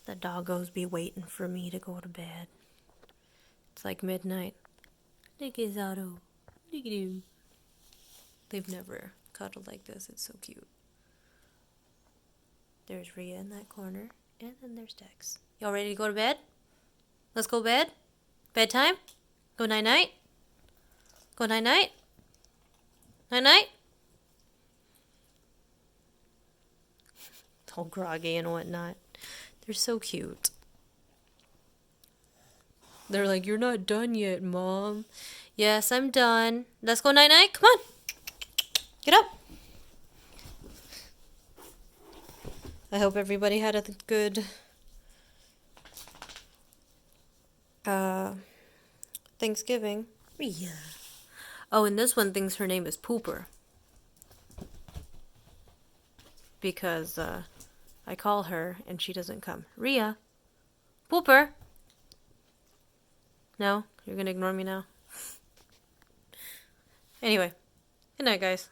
The doggos be waiting for me to go to bed. It's like midnight. Look at Zato. Look at him. They've never cuddled like this. It's so cute. There's Rhea in that corner. And then there's Dex. Y'all ready to go to bed? Let's go to bed? Bedtime? Go night-night? Go night-night? Night-night? All groggy and whatnot. They're so cute. They're like, you're not done yet, Mom. Yes, I'm done. Let's go night-night. Come on. Get up. I hope everybody had a good Thanksgiving. Yeah. Oh, and this one thinks her name is Pooper. Because I call her and she doesn't come. Rhea. Pooper. No? You're gonna ignore me now? Anyway. Good night, guys.